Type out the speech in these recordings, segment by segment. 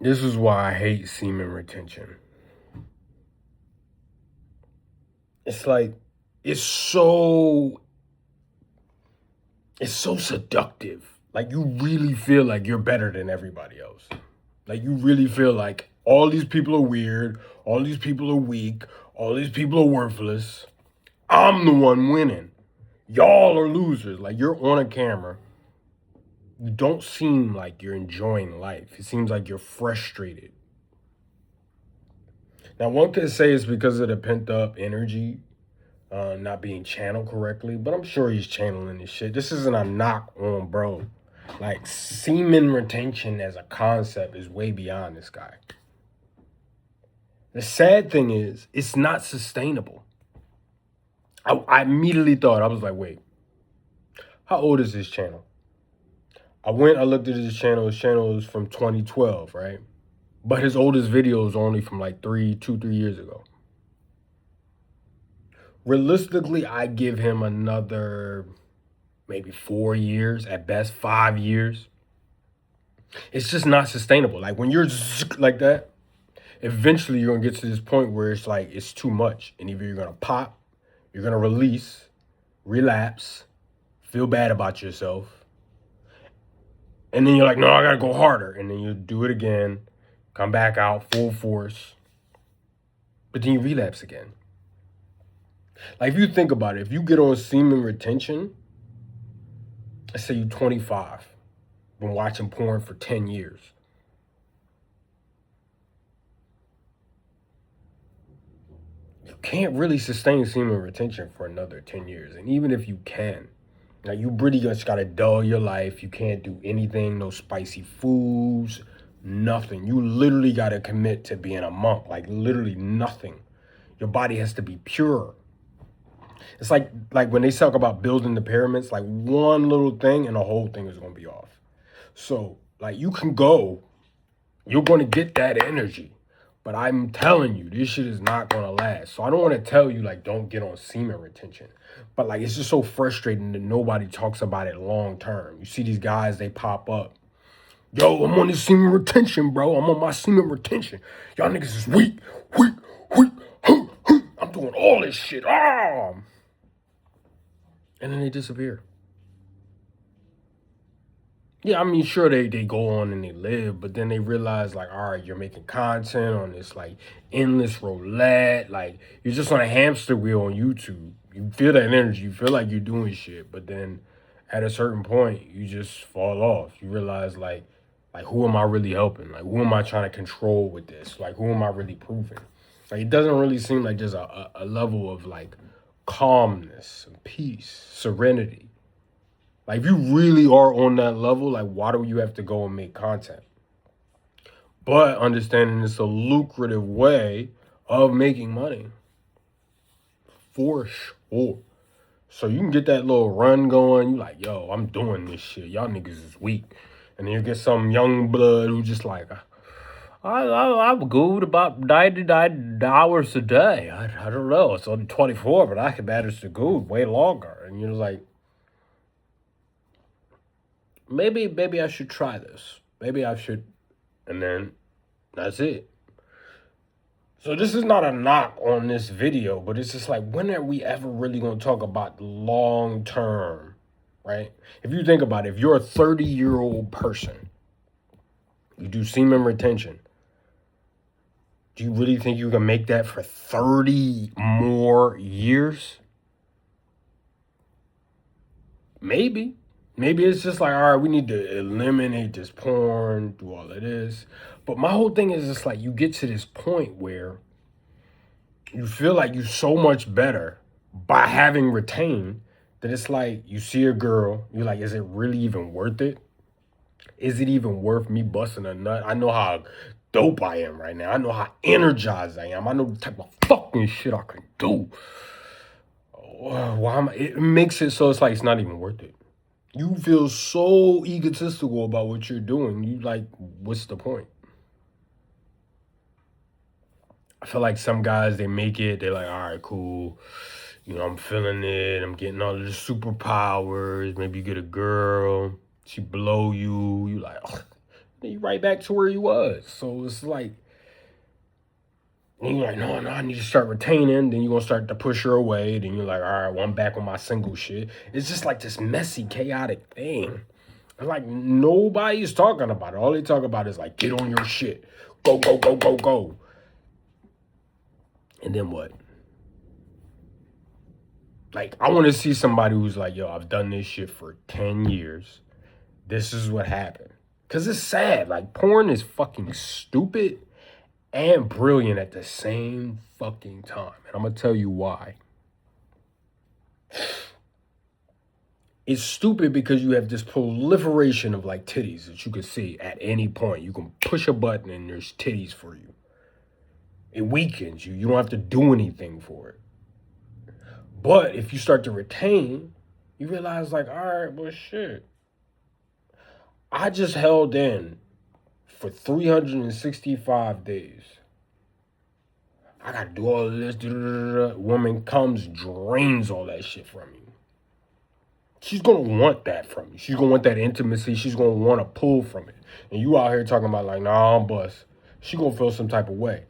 This is why I hate semen retention. It's like, it's so seductive. Like, you really feel like you're better than everybody else. Like, you really feel like all these people are weird, all these people are weak, all these people are worthless. I'm the one winning. Y'all are losers. Like, you're on a camera. You don't seem like you're enjoying life. It seems like you're frustrated. Now, one could say it's because of the pent up energy not being channeled correctly, but I'm sure he's channeling this shit. This isn't a knock on bro. Like, semen retention as a concept is way beyond this guy. The sad thing is, it's not sustainable. I immediately thought, I was like, wait, how old is this channel? I looked at his channel. His channel is from 2012, right? But his oldest video is only from like 3 years ago. Realistically, I give him another maybe 4 years, at best 5 years. It's just not sustainable. Like, when you're like that, eventually you're gonna get to this point where it's like it's too much. And either you're gonna pop, you're gonna release, relapse, feel bad about yourself, and then you're like, no, I gotta go harder. And then you do it again, come back out full force, but then you relapse again. Like, if you think about it, if you get on semen retention, let's say you're 25, been watching porn for 10 years. You can't really sustain semen retention for another 10 years. And even if you can, like, you really just gotta dull your life. You can't do anything, no spicy foods, nothing. You literally gotta commit to being a monk, like literally nothing. Your body has to be pure. It's like when they talk about building the pyramids, like one little thing and the whole thing is gonna be off. So, like, you can go, you're gonna get that energy. But I'm telling you, this shit is not gonna last. So I don't want to tell you, like, don't get on semen retention. But, like, it's just so frustrating that nobody talks about it long term. You see these guys, they pop up. Yo, I'm on this semen retention, bro. I'm on my semen retention. Y'all niggas is weak, weak, weak. I'm doing all this shit. Ah! And then they disappear. Yeah, I mean, sure, they go on and they live, but then they realize, like, all right, you're making content on this, like, endless roulette. Like, you're just on a hamster wheel on YouTube. You feel that energy. You feel like you're doing shit, but then at a certain point, you just fall off. You realize, like, who am I really helping? Like, who am I trying to control with this? Like, who am I really proving? Like, it doesn't really seem like there's a level of, like, calmness and peace, serenity. Like, if you really are on that level, like, why do you have to go and make content? But understanding it's a lucrative way of making money. For sure. So you can get that little run going. You like, yo, I'm doing this shit. Y'all niggas is weak. And then you get some young blood who just like, I'm good about 99 hours a day. I don't know. It's only 24, but I can manage to go way longer. And you're like, maybe I should try this. Maybe I should. And then that's it. So this is not a knock on this video, but it's just like, when are we ever really going to talk about long term, right? If you think about it, if you're a 30-year-old person, you do semen retention, do you really think you can make that for 30 more years? Maybe. Maybe it's just like, all right, we need to eliminate this porn, do all of this. But my whole thing is just like, you get to this point where you feel like you're so much better by having retained that it's like, you see a girl, you're like, is it really even worth it? Is it even worth me busting a nut? I know how dope I am right now. I know how energized I am. I know the type of fucking shit I can do. It makes it so it's like it's not even worth it. You feel so egotistical about what you're doing. You like, what's the point? I feel like some guys, they make it, they're like, all right, cool. You know, I'm feeling it. I'm getting all the superpowers. Maybe you get a girl, she blow you. You like, oh, then you right back to where you was. So it's like, and you're like, no, I need to start retaining. Then you're going to start to push her away. Then you're like, all right, well, I'm back on my single shit. It's just like this messy, chaotic thing. And like, nobody's talking about it. All they talk about is like, get on your shit. Go, go, go, go, go. And then what? Like, I want to see somebody who's like, yo, I've done this shit for 10 years. This is what happened. Because it's sad. Like, porn is fucking stupid and brilliant at the same fucking time. And I'm going to tell you why. It's stupid because you have this proliferation of like titties that you can see at any point. You can push a button and there's titties for you. It weakens you. You don't have to do anything for it. But if you start to retain, you realize like, all right, well, shit. I just held in for 365 days. I got to do all of this. Woman comes, drains all that shit from you. She's going to want that from you. She's going to want that intimacy. She's going to want to pull from it. And you out here talking about like, nah, I'm bust. She going to feel some type of way.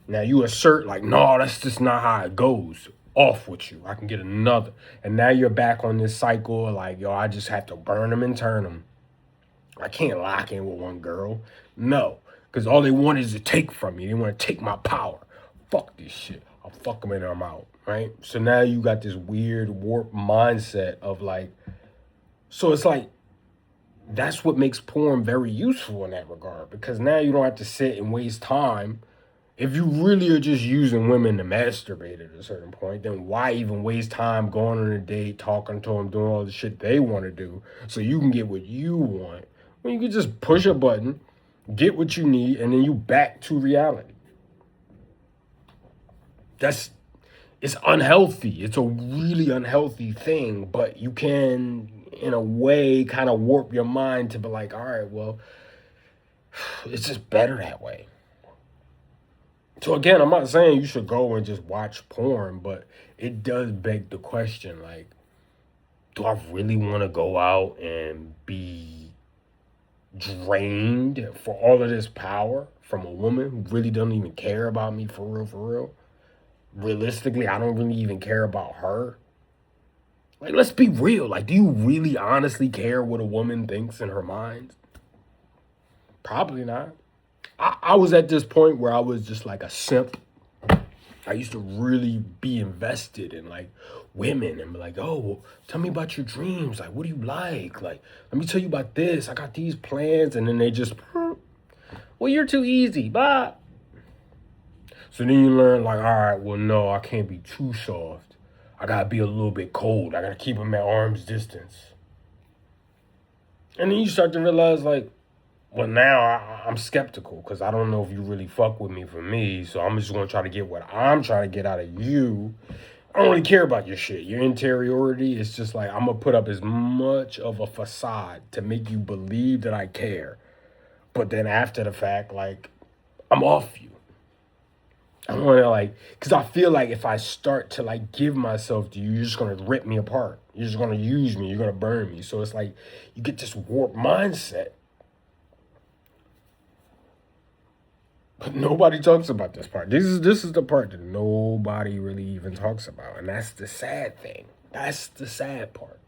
Now you assert like, no, that's just not how it goes. Off with you. I can get another. And now you're back on this cycle of like, yo, I just have to burn them and turn them. I can't lock in with one girl. No. Because all they want is to take from me. They want to take my power. Fuck this shit. I'll fuck them and I'm out. Right? So now you got this weird warped mindset of like, so it's like, that's what makes porn very useful in that regard. Because now you don't have to sit and waste time. If you really are just using women to masturbate at a certain point, then why even waste time going on a date, talking to them, doing all the shit they want to do so you can get what you want? When you can just push a button, get what you need, and then you back to reality. It's unhealthy. It's a really unhealthy thing, but you can, in a way, kind of warp your mind to be like, all right, well, it's just better that way. So again, I'm not saying you should go and just watch porn, but it does beg the question, like, do I really want to go out and be drained for all of this power from a woman who really doesn't even care about me for real, for real? Realistically, I don't really even care about her. Like, let's be real. Like, do you really honestly care what a woman thinks in her mind? Probably not. I was at this point where I was just like a simp. I used to really be invested in like women and be like, oh, well, tell me about your dreams. Like, what do you like? Like, let me tell you about this. I got these plans. And then they just, well, you're too easy. Bye. So then you learn like, all right, well, no, I can't be too soft. I got to be a little bit cold. I got to keep them at arm's distance. And then you start to realize like, well, now I'm skeptical because I don't know if you really fuck with me for me. So I'm just going to try to get what I'm trying to get out of you. I don't really care about your shit. Your interiority is just like, I'm going to put up as much of a facade to make you believe that I care. But then after the fact, like, I'm off you. I want to like, because I feel like if I start to like give myself to you, you're just going to rip me apart. You're just going to use me. You're going to burn me. So it's like, you get this warped mindset. But nobody talks about this part. This is the part that nobody really even talks about. And that's the sad thing. That's the sad part.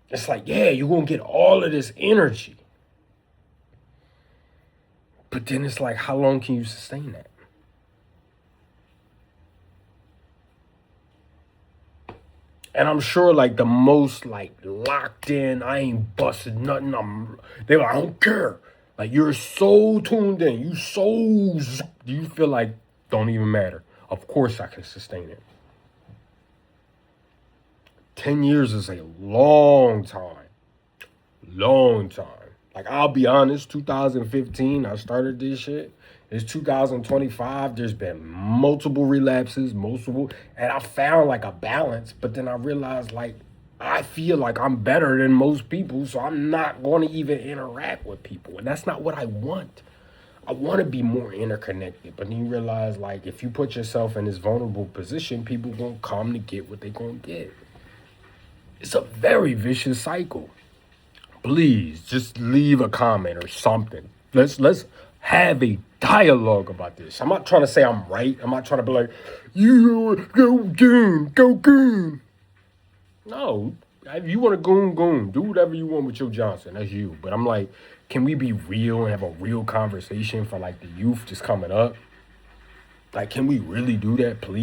It's like, yeah, you're going to get all of this energy. But then it's like, how long can you sustain that? And I'm sure like the most like locked in, I ain't busted nothing. They like, I don't care. Like, you're so tuned in. You feel like, don't even matter. Of course I can sustain it. 10 years is a long time. Long time. Like, I'll be honest, 2015, I started this shit. It's 2025. There's been multiple relapses, and I found like a balance, but then I realized like, I feel like I'm better than most people, so I'm not going to even interact with people. And that's not what I want. I want to be more interconnected. But then you realize, like, if you put yourself in this vulnerable position, people won't come to get what they're going to get. It's a very vicious cycle. please just leave a comment or something. Let's have a dialogue about this. I'm not trying to say I'm right. I'm not trying to be like, you go goon, go goon. No, if you want to goon, goon. Do whatever you want with Joe Johnson. That's you. But I'm like, can we be real and have a real conversation for like the youth just coming up? Like, can we really do that, please?